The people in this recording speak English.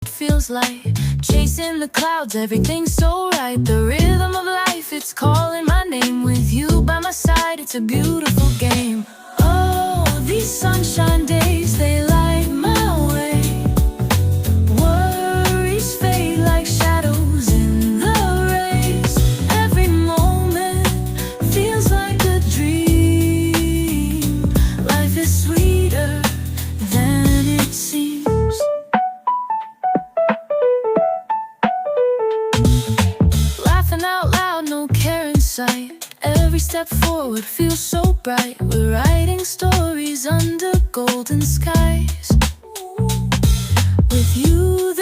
feels like chasing the clouds, everything's so right. The rhythm of life, it's calling my name. With you by my side, it's a beautiful game. Oh, these sunshine days, they light my way. Worries fade like shadows in the rays. Every moment feels like a dream. Life is sweeter than it seems. Laughing out loud, no care in sight. Every step forward feels so bright. We're writing stories under golden skies. With you